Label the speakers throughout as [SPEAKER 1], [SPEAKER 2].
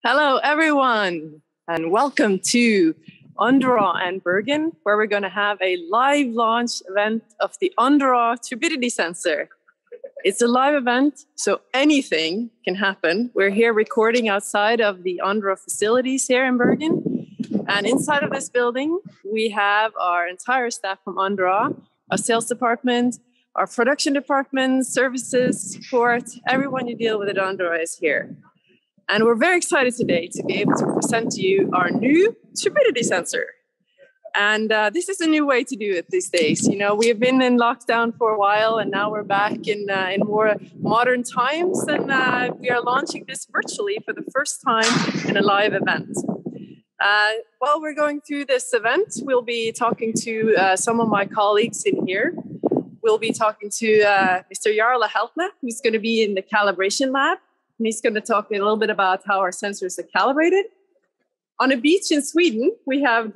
[SPEAKER 1] Hello, everyone, and welcome to Aandreaa and Bergen, where we're going to have a live launch event of the Optical Turbidity Sensor. It's a live event, so anything can happen. We're here recording outside of the Aandreaa facilities here in Bergen. And inside of this building, we have our entire staff from Aandreaa, our sales department, our production department, services, support, everyone you deal with at Aandreaa is here. And we're very excited today to be able to present to you our new turbidity sensor. And this is a new way to do it these days. You know, we have been in lockdown for a while, and now we're back in more modern times. And we are launching this virtually for the first time in a live event. While we're going through this event, we'll be talking to some of my colleagues in here. We'll be talking to Mr. Jarle Heltne, who's going to be in the calibration lab. And he's going to talk a little bit about how our sensors are calibrated. On a beach in Sweden, we have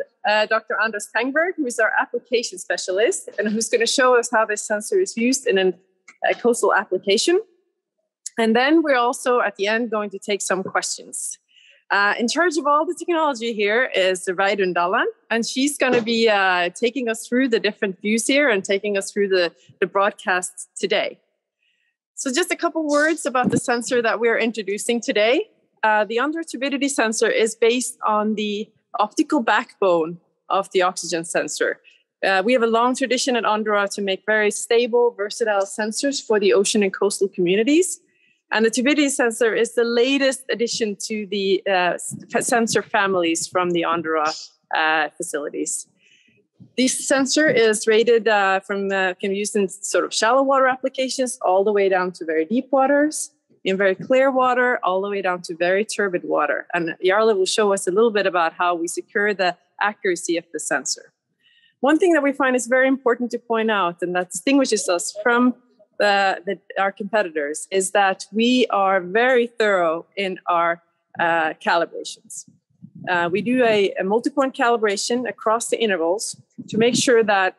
[SPEAKER 1] Dr. Tengberg, who is our application specialist, and who's going to show us how this sensor is used in a coastal application. And then we're also, at the end, going to take some questions. In charge of all the technology here is Aanderaa, and she's going to be taking us through the different views here and taking us through the broadcast today. So just a couple words about the sensor that we're introducing today. The Optical Turbidity Sensor is based on the optical backbone of the oxygen sensor. We have a long tradition at Aandreaa to make very stable, versatile sensors for the ocean and coastal communities. And the turbidity sensor is the latest addition to the sensor families from the Aandreaa facilities. This sensor is rated can be used in sort of shallow water applications all the way down to very deep waters, in very clear water, all the way down to very turbid water. And Jarle will show us a little bit about how we secure the accuracy of the sensor. One thing that we find is very important to point out, and that distinguishes us from our competitors, is that we are very thorough in our calibrations. We do a multi-point calibration across the intervals to make sure that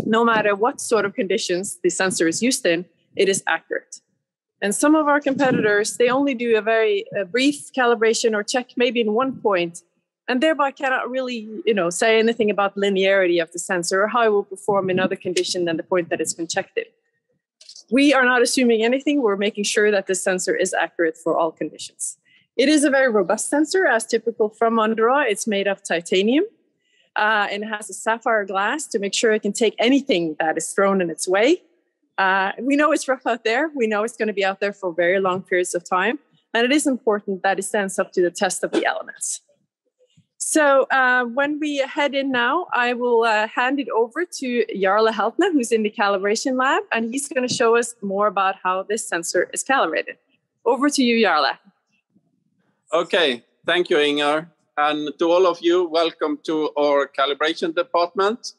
[SPEAKER 1] no matter what sort of conditions the sensor is used in, it is accurate. And some of our competitors, they only do a very brief calibration or check maybe in one point, and thereby cannot really, say anything about linearity of the sensor or how it will perform in other conditions than the point that it's been checked in. We are not assuming anything. We're making sure that the sensor is accurate for all conditions. It is a very robust sensor, as typical from Aandreaa. It's made of titanium, and it has a sapphire glass to make sure it can take anything that is thrown in its way. We know it's rough out there. We know it's going to be out there for very long periods of time. And it is important that it stands up to the test of the elements. So when we head in now, I will hand it over to Jarle Heltne, who's in the calibration lab, and he's going to show us more about how this sensor is calibrated. Over to you, Jarle.
[SPEAKER 2] Okay, thank you, Inger. And to all of you, welcome to our calibration department.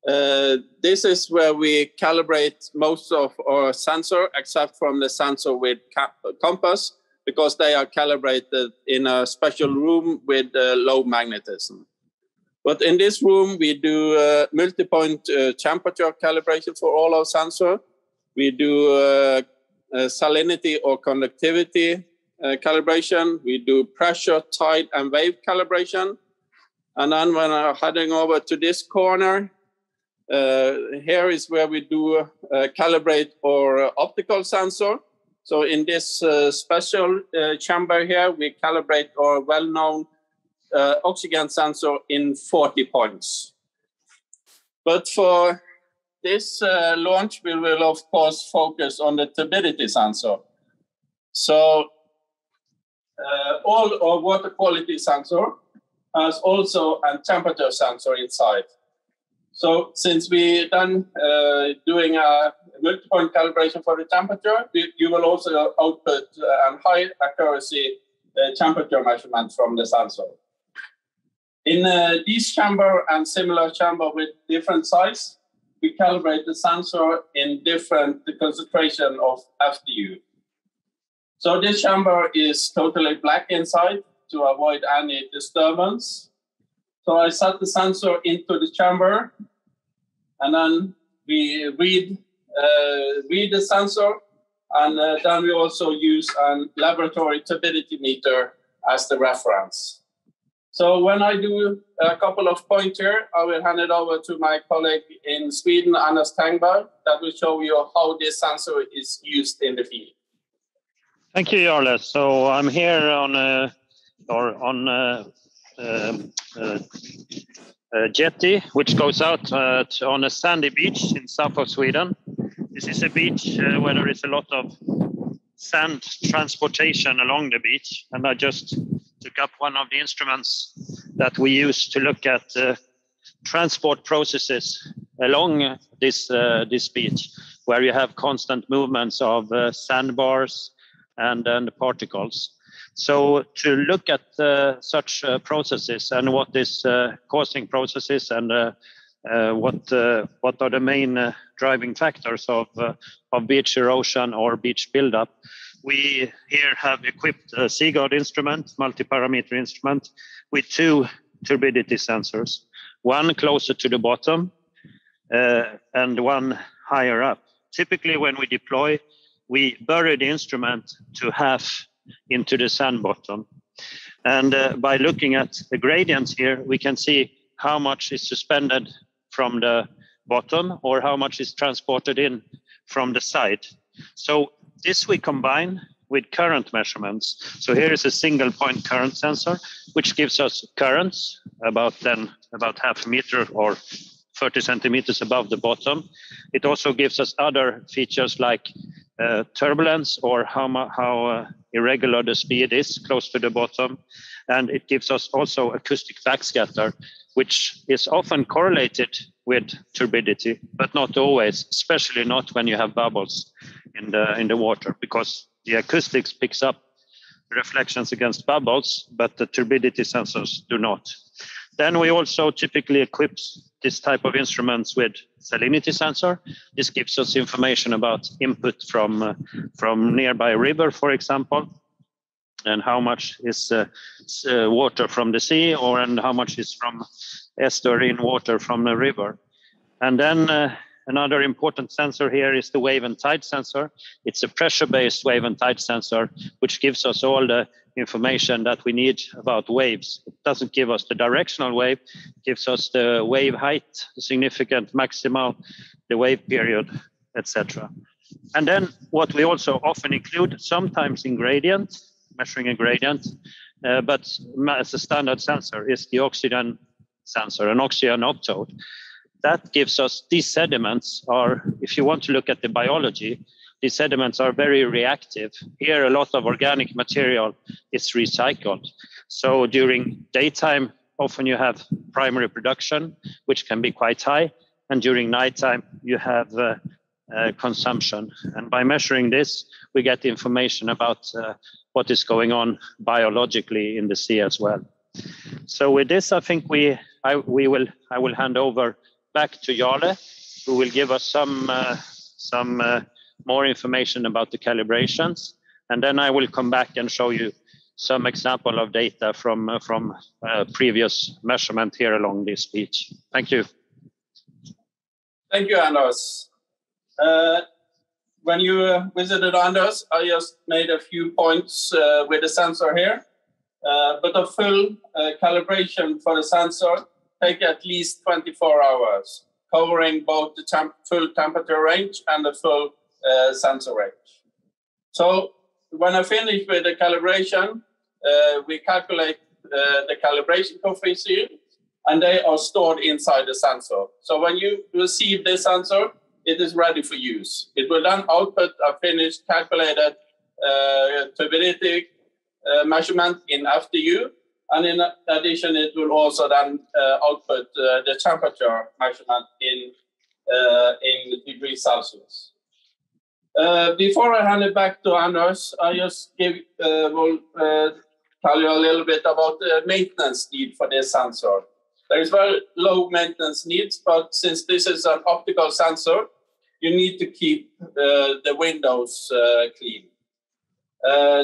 [SPEAKER 2] This is where we calibrate most of our sensor, except from the sensor with compass, because they are calibrated in a special room with low magnetism. But in this room, we do multi-point temperature calibration for all our sensor. We do salinity or conductivity calibration. We do pressure, tide, and wave calibration. And then when I'm heading over to this corner, here is where we do calibrate our optical sensor. So in this special chamber here, we calibrate our well-known oxygen sensor in 40 points. But for this launch, we will, of course, focus on the turbidity sensor. So all our water quality sensor has also a temperature sensor inside. So since we done doing a multi-point calibration for the temperature, you will also output a high accuracy temperature measurement from the sensor. In this chamber and similar chamber with different size, we calibrate the sensor in different concentration of FDU. So this chamber is totally black inside to avoid any disturbance. So I set the sensor into the chamber, and then we read the sensor, and then we also use a laboratory turbidity meter as the reference. So when I do a couple of points here, I will hand it over to my colleague in Sweden, Tengberg, that will show you how this sensor is used in the field.
[SPEAKER 3] Thank you, Jarle. So I'm here on a jetty, which goes out on a sandy beach in south of Sweden. This is a beach where there is a lot of sand transportation along the beach, and I just took up one of the instruments that we use to look at transport processes along this beach, where you have constant movements of sandbars and particles. So to look at such processes and what is causing processes and what are the main driving factors of beach erosion or beach buildup, we here have equipped a Seagard instrument, multi-parameter instrument, with 2 turbidity sensors, one closer to the bottom and one higher up. Typically, when we deploy, we bury the instrument to half into the sand bottom. And by looking at the gradients here, we can see how much is suspended from the bottom or how much is transported in from the side. So this we combine with current measurements. So here is a single point current sensor, which gives us currents about half a meter or 30 centimeters above the bottom. It also gives us other features like turbulence or how irregular the speed is close to the bottom. And it gives us also acoustic backscatter, which is often correlated with turbidity, but not always, especially not when you have bubbles in the water, because the acoustics picks up reflections against bubbles, but the turbidity sensors do not. Then we also typically equip this type of instruments with Salinity Sensor. This gives us information about input from nearby river, for example, and how much is water from the sea, and how much is from estuarine water from the river. And then another important sensor here is the wave and tide sensor. It's a pressure-based wave and tide sensor, which gives us all the information that we need about waves. It doesn't give us the directional wave, it gives us the wave height, the significant maximal, the wave period, etc. And then what we also often include, sometimes in gradient, measuring a gradient, but as a standard sensor is the oxygen sensor, an oxygen optode. That gives us these sediments are, if you want to look at the biology, these sediments are very reactive. Here, a lot of organic material is recycled. So during daytime, often you have primary production, which can be quite high. And during nighttime, you have consumption. And by measuring this, we get information about what is going on biologically in the sea as well. So with this, I think I will hand over back to Jarle, who will give us some more information about the calibrations, and then I will come back and show you some example of data from previous measurement here along this beach. Thank you.
[SPEAKER 2] Thank you, Anders. When you visited Anders, I just made a few points with the sensor here, but a full calibration for the sensor take at least 24 hours, covering both the full temperature range and the full sensor range. So when I finish with the calibration, we calculate the calibration coefficient, and they are stored inside the sensor. So when you receive this sensor, it is ready for use. It will then output a finished calculated turbidity measurement in FDU, and in addition, it will also then output the temperature measurement in degrees Celsius. Before I hand it back to Anders, I just will tell you a little bit about the maintenance need for this sensor. There is very low maintenance needs, but since this is an optical sensor, you need to keep the windows clean.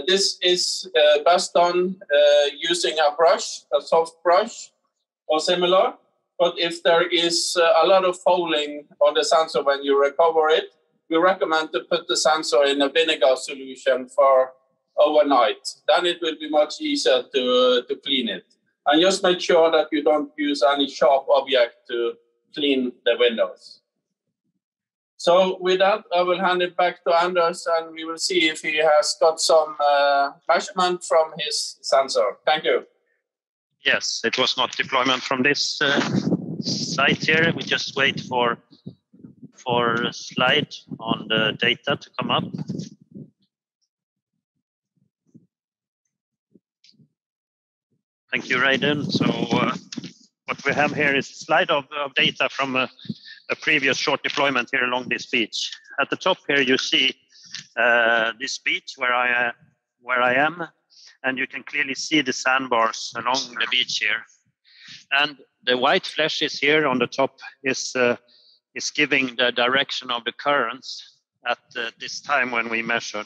[SPEAKER 2] This is best done using a brush, a soft brush or similar. But if there is a lot of fouling on the sensor when you recover it, we recommend to put the sensor in a vinegar solution for overnight. Then it will be much easier to clean it. And just make sure that you don't use any sharp object to clean the windows. So with that, I will hand it back to Anders, and we will see if he has got some measurement from his sensor. Thank you.
[SPEAKER 3] Yes, it was not deployment from this site here. We just wait for a slide on the data to come up. Thank you, Raiden. So what we have here is a slide of data from a previous short deployment here along this beach. At the top here, you see this beach where I am, and you can clearly see the sandbars along the beach here. And the white flash is here on the top is giving the direction of the currents at this time when we measured.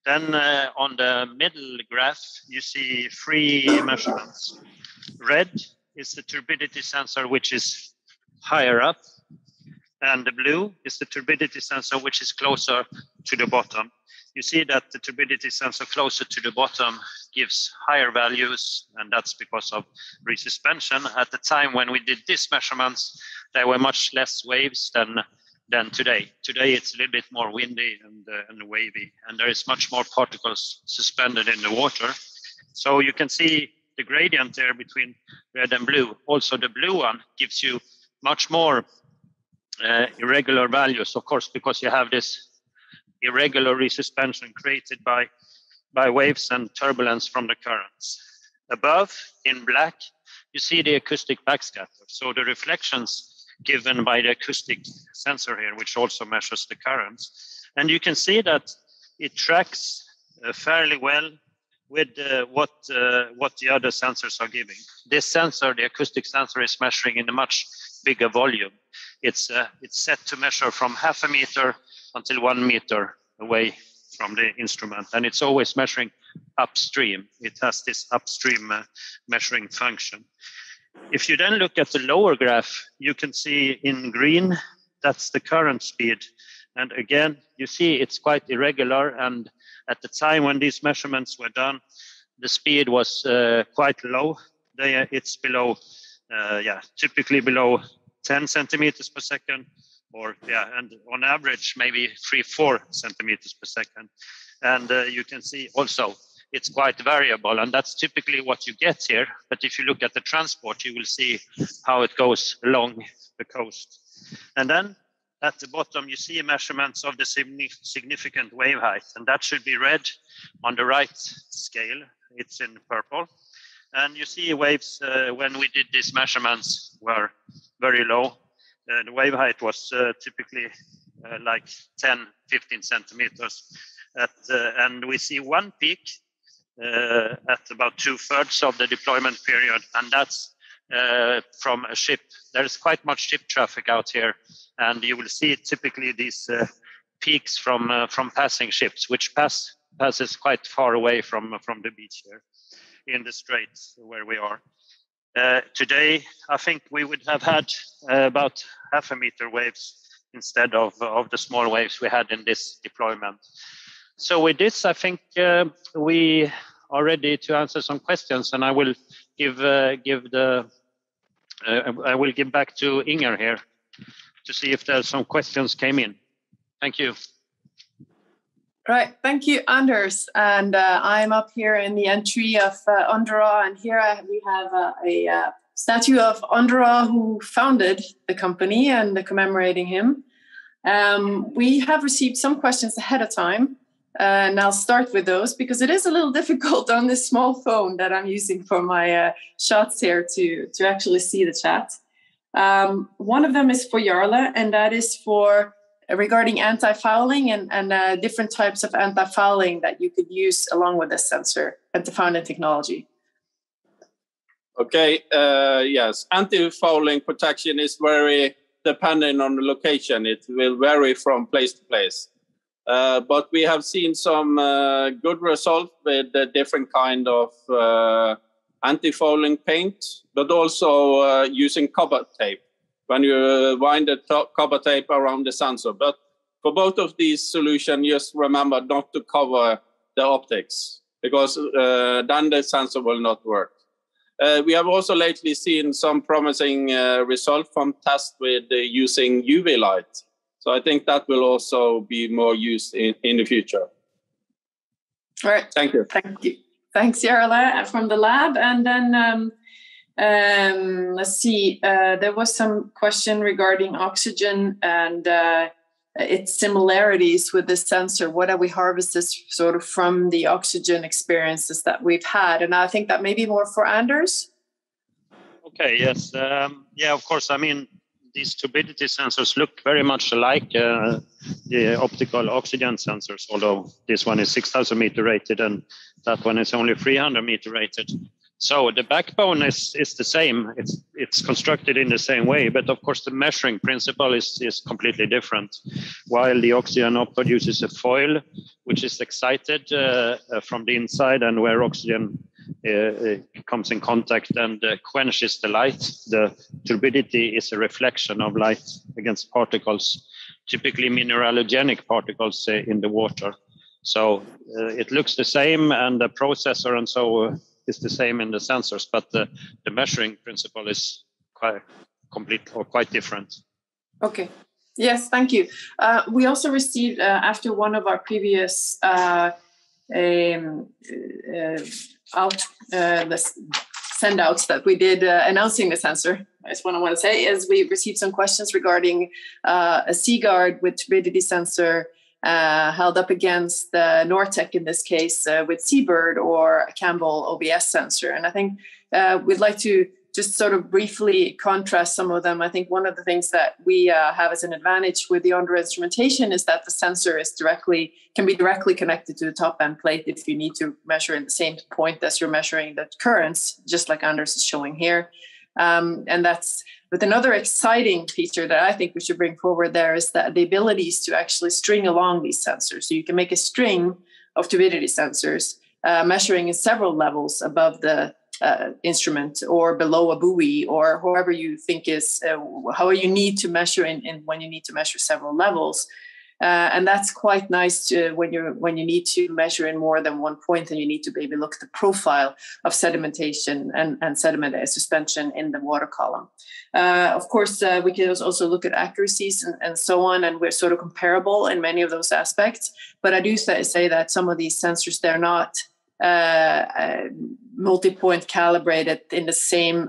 [SPEAKER 3] Then on the middle graph, you see 3 measurements. Red is the turbidity sensor, which is higher up. And the blue is the turbidity sensor, which is closer to the bottom. You see that the turbidity sensor closer to the bottom gives higher values, and that's because of resuspension. At the time when we did these measurements, there were much less waves than today. Today it's a little bit more windy and wavy, and there is much more particles suspended in the water. So you can see the gradient there between red and blue. Also the blue one gives you much more irregular values, of course, because you have this irregular resuspension created by waves and turbulence from the currents. Above, in black, you see the acoustic backscatter. So the reflections given by the acoustic sensor here, which also measures the currents. And you can see that it tracks fairly well with what the other sensors are giving. This sensor, the acoustic sensor, is measuring in a much bigger volume. It's set to measure from 0.5 meter until 1 meter away from the instrument, and it's always measuring upstream. It has this upstream measuring function. If you then look at the lower graph, you can see in green, that's the current speed. And again, you see it's quite irregular, and at the time when these measurements were done, the speed was quite low. It's below, typically below 10 centimeters per second, and on average, maybe 3-4 centimeters per second. And you can see also, it's quite variable, and that's typically what you get here. But if you look at the transport, you will see how it goes along the coast. And then at the bottom, you see measurements of the significant wave height, and that should be read on the right scale. It's in purple. And you see waves when we did these measurements were very low. The wave height was typically like 10, 15 centimeters. And we see one peak at about 2/3 of the deployment period, and that's from a ship. There's quite much ship traffic out here, and you will see typically these peaks from passing ships, which passes quite far away from the beach here in the straits where we are. Today, I think we would have had about 0.5 meter waves instead of the small waves we had in this deployment. So with this, I think we are ready to answer some questions, and I will give back to Inger here to see if there's some questions came in. Thank you.
[SPEAKER 1] Right, thank you, Anders. And I'm up here in the entry of Aandreaa, and here we have a statue of Aandreaa, who founded the company, and commemorating him. We have received some questions ahead of time, and I'll start with those because it is a little difficult on this small phone that I'm using for my shots here to actually see the chat. One of them is for Jarle, and that is for regarding anti-fouling and different types of anti-fouling that you could use along with this sensor, anti-fouling technology.
[SPEAKER 2] Okay, yes, anti-fouling protection is very dependent on the location. It will vary from place to place. But we have seen some good results with the different kind of anti-fouling paint, but also using copper tape when you wind the copper tape around the sensor. But for both of these solutions, just remember not to cover the optics, because then the sensor will not work. We have also lately seen some promising results from tests with using UV light. So I think that will also be more used in the future.
[SPEAKER 1] All right.
[SPEAKER 2] Thank you.
[SPEAKER 1] Thank you. Thanks, Jarle, from the lab. And then let's see, there was some question regarding oxygen and its similarities with this sensor. What have we harvested sort of from the oxygen experiences that we've had? And I think that may be more for Anders.
[SPEAKER 3] Okay, yes. Yeah, of course. I mean, these turbidity sensors look very much alike the optical oxygen sensors, although this one is 6,000 meter rated and that one is only 300 meter rated. So the backbone is the same. It's constructed in the same way, but of course the measuring principle is completely different. While the oxygen opto uses a foil, which is excited from the inside, and where oxygen comes in contact and quenches the light, the turbidity is a reflection of light against particles, typically mineralogenic particles in the water. So it looks the same, and the processor and so is the same in the sensors, but the measuring principle is quite different.
[SPEAKER 1] Okay. Yes, thank you. We also received after one of our previous send-outs that we did announcing the sensor. That's what I want to say is we received some questions regarding a Seaguard with turbidity sensor held up against the Nortec in this case with Seabird or a Campbell OBS sensor. And I think we'd like to just sort of briefly contrast some of them. I think one of the things that we have as an advantage with the Aandreaa instrumentation is that the sensor can be directly connected to the top end plate if you need to measure in the same point as you're measuring the currents, just like Anders is showing here. And that's with another exciting feature that I think we should bring forward there is that the abilities to actually string along these sensors. So you can make a string of turbidity sensors measuring in several levels above the instrument or below a buoy or however you think is how you need to measure and when you need to measure several levels. And that's quite nice when you need to measure in more than one point and you need to maybe look at the profile of sedimentation and sediment suspension in the water column. Of course, we can also look at accuracies and so on, and we're sort of comparable in many of those aspects. But I do say that some of these sensors, they're not multi-point calibrated in the same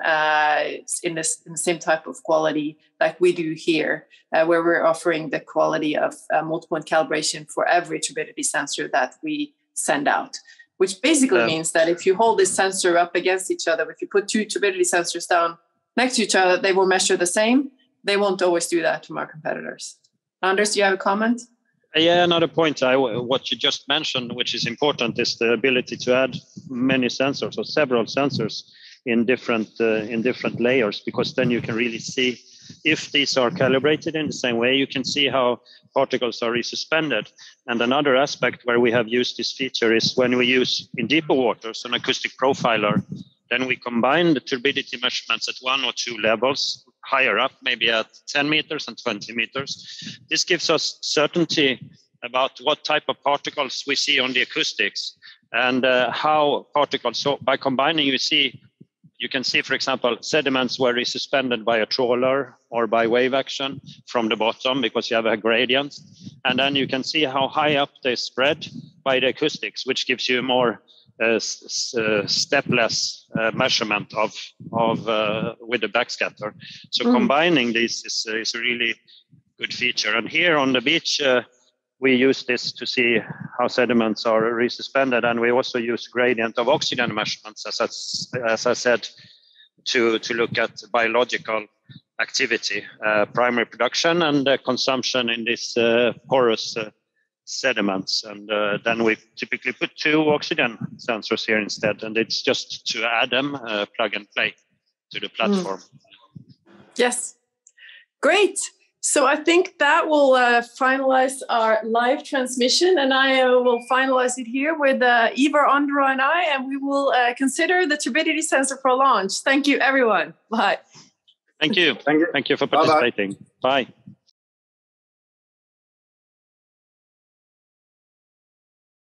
[SPEAKER 1] type of quality like we do here, where we're offering the quality of multi-point calibration for every turbidity sensor that we send out, which basically means that if you hold this sensor up against each other, if you put two turbidity sensors down next to each other, they will measure the same. They won't always do that from our competitors. Anders, do you have a comment?
[SPEAKER 3] Yeah, another point, what you just mentioned, which is important, is the ability to add many sensors or several sensors in different layers, because then you can really see if these are calibrated in the same way. You can see how particles are resuspended. And another aspect where we have used this feature is when we use in deeper waters an acoustic profiler. Then we combine the turbidity measurements at 1 or 2 levels higher up, maybe at 10 meters and 20 meters. This gives us certainty about what type of particles we see on the acoustics and how particles. So by combining, you can see, for example, sediments were resuspended by a trawler or by wave action from the bottom because you have a gradient. And then you can see how high up they spread by the acoustics, which gives you a more stepless measurement of with the backscatter. So combining these is a really good feature. And here on the beach, we use this to see how sediments are resuspended, and we also use gradient of oxygen measurements, as I said, to look at biological activity, primary production and consumption in these porous sediments. And then we typically put 2 oxygen sensors here instead, and it's just to add them plug and play to the platform.
[SPEAKER 1] Yes, great. So I think that will finalize our live transmission, and I will finalize it here with Ivar, Aandreaa, and we will consider the turbidity sensor for launch. Thank you, everyone. Bye.
[SPEAKER 3] Thank you. Thank you for participating. Bye.